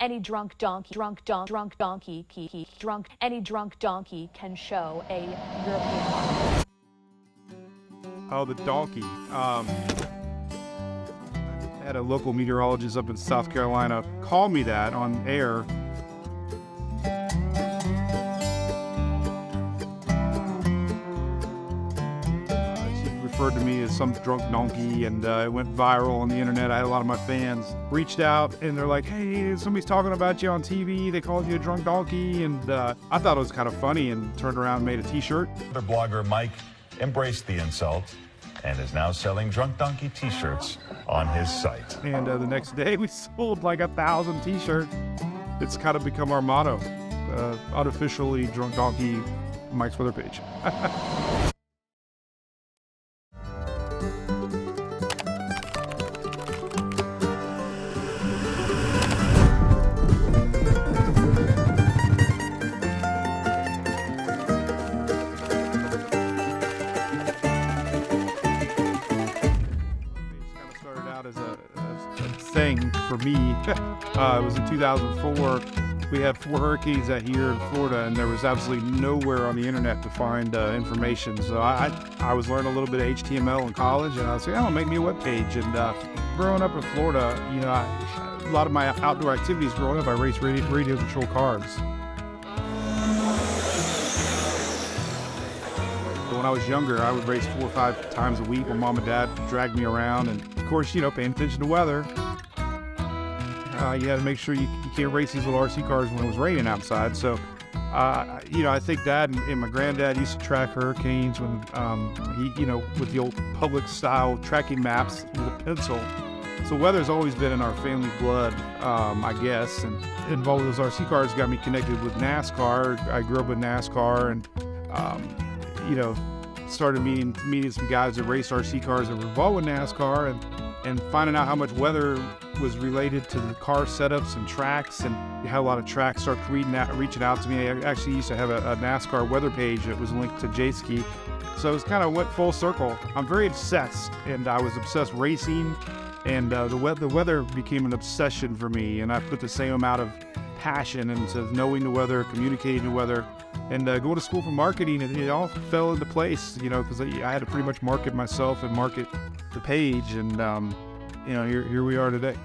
Any drunk donkey, any drunk donkey can show a European mark. Oh, the donkey. I had a local meteorologist up in South Carolina call me that on air. She referred to me as some drunk donkey, and it went viral on the internet. I had a lot of my fans reached out, and they're like, hey, somebody's talking about you on TV. They called you a drunk donkey, and I thought it was kind of funny and turned around and made a t-shirt. The blogger Mike embraced the insult and is now selling Drunk Donkey t-shirts on his site. And the next day we sold like 1,000 t-shirts. It's kind of become our motto, unofficially Drunk Donkey, Mike's weather page. Thing for me. It was in 2004. We had 4 hurricanes that year in Florida, and there was absolutely nowhere on the internet to find information. So I was learning a little bit of HTML in college, and I was like, oh, make me a web page. And growing up in Florida, you know, a lot of my outdoor activities growing up, I raced radio control cars. So when I was younger, I would race 4 or 5 times a week when mom and dad dragged me around, and of course, you know, paying attention to weather. You had to make sure you can't race these little RC cars when it was raining outside. So, you know, I think Dad and my granddad used to track hurricanes when, you know, with the old public style tracking maps with a pencil. So weather's always been in our family blood, I guess. And involved with those RC cars got me connected with NASCAR. I grew up with NASCAR, and, you know, started meeting some guys that raced RC cars that were involved with NASCAR, and finding out how much weather was related to the car setups and tracks, and had a lot of tracks start reaching out to me. I actually used to have a NASCAR weather page that was linked to J-Ski. So it was kind of went full circle. I'm very obsessed, and I was obsessed racing, and the weather became an obsession for me, and I put the same amount of passion into knowing the weather, communicating the weather, and going to school for marketing, and it all fell into place, you know, because I had to pretty much market myself and market the page, and you know, here we are today.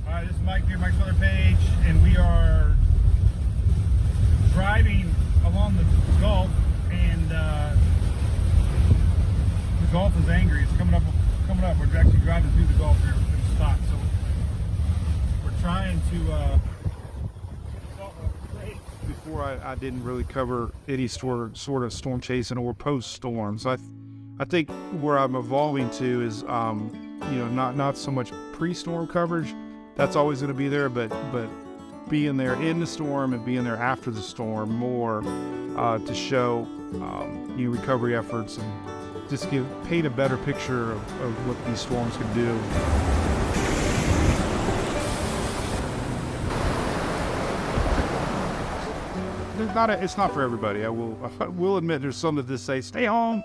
All right, this is Mike here, Mike's weather page, and we are driving along the Gulf, and the Gulf is angry. It's coming up. We're actually driving through the Gulf here in the spot, so we're trying to. Before I didn't really cover any sort of storm chasing or post storm, so I think where I'm evolving to is, you know, not so much pre-storm coverage. That's always going to be there, but being there in the storm and being there after the storm more to show you recovery efforts and just paint a better picture of what these storms can do. It's not for everybody. I will admit there's some that just say stay home,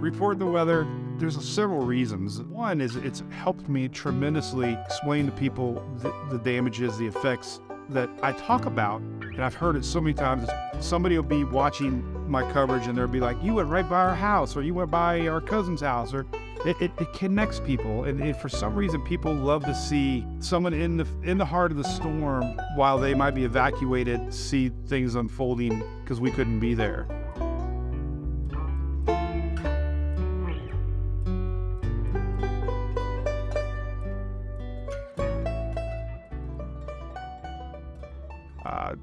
report the weather. There's several reasons. One is it's helped me tremendously explain to people the damages, the effects that I talk about, and I've heard it so many times. Somebody will be watching my coverage and they'll be like, you went right by our house, or you went by our cousin's house, or it connects people, and for some reason people love to see someone in the heart of the storm while they might be evacuated, see things unfolding because we couldn't be there.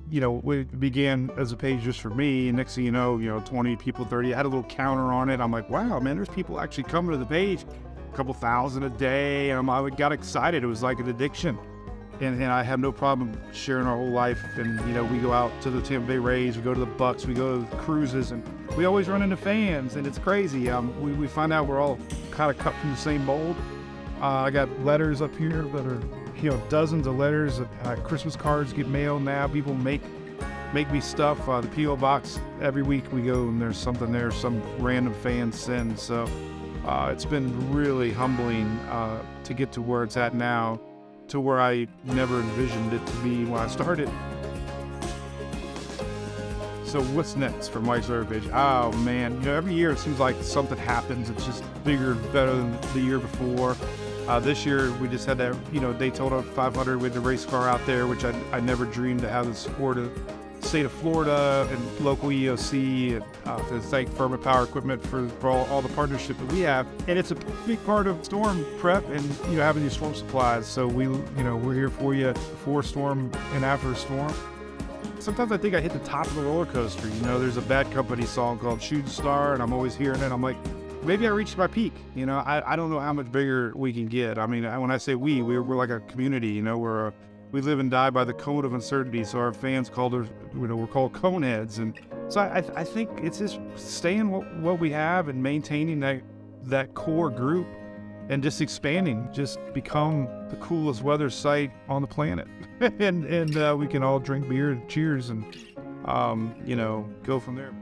You know, it began as a page just for me, and next thing you know, 20 people, 30. I had a little counter on it. I'm like, wow, man, there's people actually coming to the page, a couple thousand a day, and I got excited. It was like an addiction, and I have no problem sharing our whole life. And we go out to the Tampa Bay Rays, we go to the Bucks, we go to the cruises, and we always run into fans, and it's crazy. We find out we're all kind of cut from the same mold. I got letters up here that are, dozens of letters. Christmas cards get mailed now. People make me stuff. The P.O. box, every week we go and there's something there some random fan sends. So It's been really humbling to get to where it's at now, to where I never envisioned it to be when I started. So what's next for Mike's Heritage? Oh man, every year it seems like something happens. It's just bigger and better than the year before. This year we just had that, Daytona 500 with the race car out there, which I never dreamed to have the support of the state of Florida and local EOC, and to thank Firman Power Equipment for all the partnership that we have. And it's a big part of storm prep and having these storm supplies. So we're here for you before storm and after a storm. Sometimes I think I hit the top of the roller coaster. There's a Bad Company song called Shooting Star, and I'm always hearing it. I'm like, maybe I reached my peak. I don't know how much bigger we can get. I mean, when I say we're like a community. We live and die by the cone of uncertainty. So our fans we're called coneheads. And so I think it's just staying what we have and maintaining that core group and just expanding, just become the coolest weather site on the planet. and we can all drink beer and cheers and, go from there.